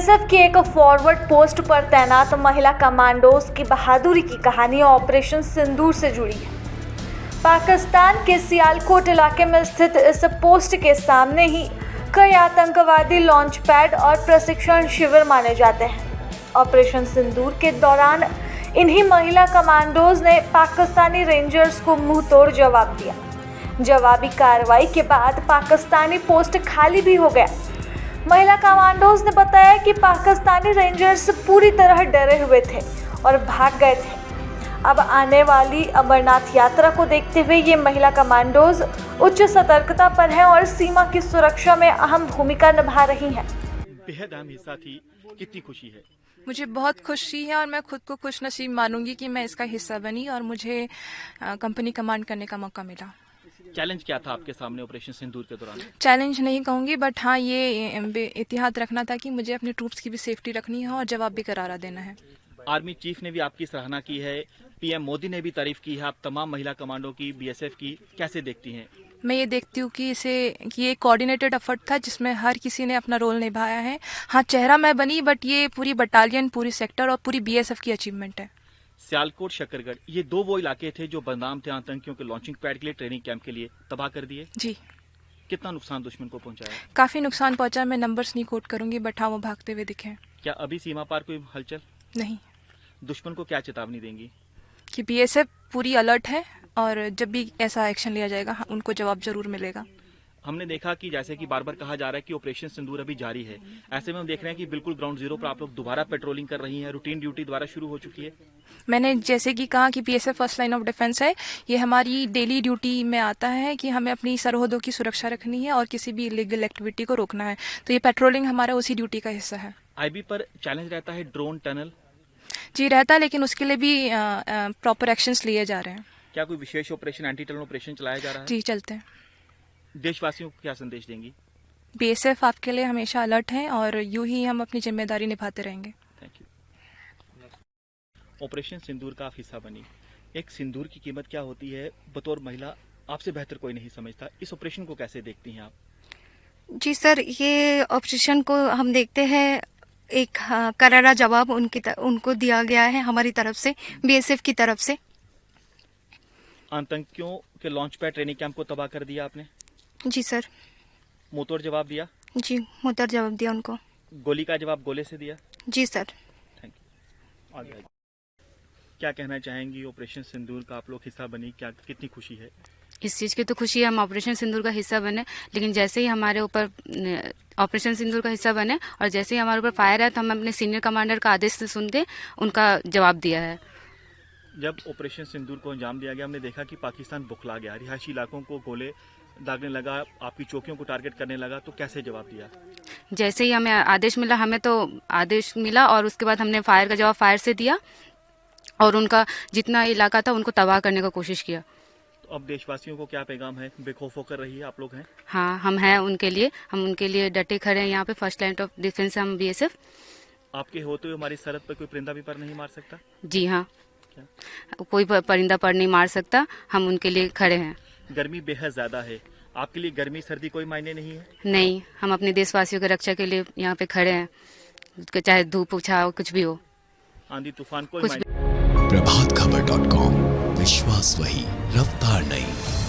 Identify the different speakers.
Speaker 1: BSF की एक forward post पर तैनात महिला कमांडोज की बहादुरी की कहानी ऑपरेशन सिंदूर से जुड़ी है। पाकिस्तान के सियालकोट इलाके में स्थित इस पोस्ट के सामने ही कई आतंकवादी लॉन्च पैड और प्रशिक्षण शिविर माने जाते हैं। ऑपरेशन सिंदूर के दौरान इन्हीं महिला कमांडोज ने पाकिस्तानी रेंजर्स को मुंह तोड़ जवाब दिया। जवाबी कार्रवाई के बाद पाकिस्तानी पोस्ट खाली भी हो गया। महिला कमांडोज ने बताया कि पाकिस्तानी रेंजर्स पूरी तरह डरे हुए थे और भाग गए थे। अब आने वाली अमरनाथ यात्रा को देखते हुए ये महिला कमांडोज उच्च सतर्कता पर हैं और सीमा की सुरक्षा में अहम भूमिका निभा रही हैं।
Speaker 2: बेहद अहम हिस्सा थी, कितनी खुशी है?
Speaker 3: मुझे बहुत खुशी है और मैं खुद को खुश नसीब मानूंगी कि मैं इसका हिस्सा बनी और मुझे कंपनी कमांड करने का मौका मिला।
Speaker 2: चैलेंज क्या था आपके सामने ऑपरेशन सिंदूर के दौरान?
Speaker 3: चैलेंज नहीं कहूँगी, बट हाँ ये एहतियात रखना था कि मुझे अपने ट्रूप्स की भी सेफ्टी रखनी है और जवाब भी करारा देना है।
Speaker 2: आर्मी चीफ ने भी आपकी सराहना की है, पीएम मोदी ने भी तारीफ की है। आप तमाम महिला कमांडो की, बीएसएफ की कैसे देखती हैं?
Speaker 3: मैं ये देखती हूँ कि ये कोऑर्डिनेटेड एफर्ट था जिसमें हर किसी ने अपना रोल निभाया है। हाँ, चेहरा मैं बनी, बट ये पूरी बटालियन, पूरी सेक्टर और पूरी बीएसएफ की अचीवमेंट है।
Speaker 2: सियालकोट, शकरगढ़, ये दो वो इलाके थे जो बदनाम थे आतंकियों के लॉन्चिंग पैड के लिए, ट्रेनिंग कैंप के लिए, तबाह कर दिए।
Speaker 3: जी,
Speaker 2: कितना नुकसान दुश्मन को पहुंचाया?
Speaker 3: काफी नुकसान पहुंचा। मैं नंबर्स नहीं कोट करूंगी, बट हाँ वो भागते हुए दिखे।
Speaker 2: क्या अभी सीमा पार कोई हलचल?
Speaker 3: नहीं।
Speaker 2: दुश्मन को क्या चेतावनी देंगी?
Speaker 3: कि बीएसएफ पूरी अलर्ट है और जब भी ऐसा एक्शन लिया जाएगा उनको जवाब जरूर मिलेगा।
Speaker 2: हमने देखा कि जैसे कि बार बार कहा जा रहा है कि ऑपरेशन सिंदूर अभी जारी है, ऐसे में हम देख रहे हैं कि बिल्कुल ग्राउंड जीरो पर आप लोग दोबारा पेट्रोलिंग कर रही हैं, रूटीन ड्यूटी दोबारा शुरू हो चुकी है।
Speaker 3: मैंने जैसे कि कहा कि BSF first line of defence है। ये हमारी डेली ड्यूटी में आता है कि हमें अपनी सरहदों की सुरक्षा रखनी है और किसी भी इलीगल एक्टिविटी को रोकना है, तो ये पेट्रोलिंग हमारा उसी ड्यूटी का हिस्सा है।
Speaker 2: आईबी पर चैलेंज रहता है ड्रोन टनल?
Speaker 3: जी रहता है, लेकिन उसके लिए भी प्रॉपर एक्शंस लिए जा रहे हैं।
Speaker 2: क्या कोई विशेष ऑपरेशन, एंटी टनल ऑपरेशन चलाया जा रहा है?
Speaker 3: जी चलते हैं।
Speaker 2: देशवासियों को क्या संदेश देंगी?
Speaker 3: बीएसएफ आपके लिए हमेशा अलर्ट है और यूं ही हम अपनी जिम्मेदारी निभाते रहेंगे।
Speaker 2: Thank you. ऑपरेशन सिंदूर का आप हिस्सा बनी, एक सिंदूर की कीमत क्या होती है बतौर महिला आपसे बेहतर कोई नहीं समझता। इस ऑपरेशन को कैसे देखती हैं आप?
Speaker 4: जी सर, ये ऑपरेशन को हम देखते हैं एक करारा जवाब उनको दिया गया है हमारी तरफ से, बीएसएफ की तरफ से।
Speaker 2: आतंकियों के लॉन्च पैड ट्रेनिंग कैंप को तबाह कर दिया आपने?
Speaker 4: जी सर।
Speaker 3: मुंहतोड़
Speaker 2: जवाब दिया?
Speaker 4: जी, मुंहतोड़ जवाब दिया उनको।
Speaker 2: गोली का जवाब गोले से दिया?
Speaker 4: जी सर।
Speaker 2: Thank you. आगे क्या कहना चाहेंगी? ऑपरेशन सिंदूर का आप लोग हिस्सा बनी, क्या कितनी खुशी है?
Speaker 5: इस चीज़ की तो खुशी है, हम ऑपरेशन सिंदूर का हिस्सा बने, लेकिन जैसे ही हमारे ऊपर ऑपरेशन सिंदूर का हिस्सा बने और जैसे ही हमारे ऊपर फायर है तो हम अपने सीनियर कमांडर का आदेश से सुन के उनका जवाब दिया है।
Speaker 2: जब ऑपरेशन सिंदूर को अंजाम दिया गया, हमने देखा कि पाकिस्तान बुखला गया, रिहायशी इलाकों को गोले दागने लगा, आपकी चौकियों को टारगेट करने लगा, तो कैसे जवाब दिया?
Speaker 5: जैसे ही हमें आदेश मिला, हमें तो आदेश मिला और उसके बाद हमने फायर का जवाब फायर से दिया और उनका जितना इलाका था उनको तबाह करने का कोशिश किया।
Speaker 2: तो अब देशवासियों को क्या पैगाम है? बेखौफ होकर रहिए, आप लोग हैं।
Speaker 5: हाँ, हम हैं उनके लिए, हम उनके लिए डटे खड़े हैं। यहाँ पे फर्स्ट लाइन ऑफ डिफेंस हम बीएसएफ।
Speaker 2: आपके होते हुए हमारी सरहद पर कोई परिंदा भी पर नहीं मार सकता?
Speaker 5: जी हाँ, कोई परिंदा पर नहीं मार सकता, हम उनके लिए खड़े हैं।
Speaker 2: गर्मी बेहद ज्यादा है, आपके लिए गर्मी सर्दी कोई मायने नहीं है?
Speaker 5: नहीं, हम अपने देशवासियों की रक्षा के लिए यहाँ पे खड़े हैं, चाहे धूप छाव कुछ भी हो,
Speaker 2: आंधी तूफान कोई
Speaker 5: कुछ
Speaker 2: मायने।
Speaker 6: प्रभातखबर.com, विश्वास वही, रफ्तार नहीं।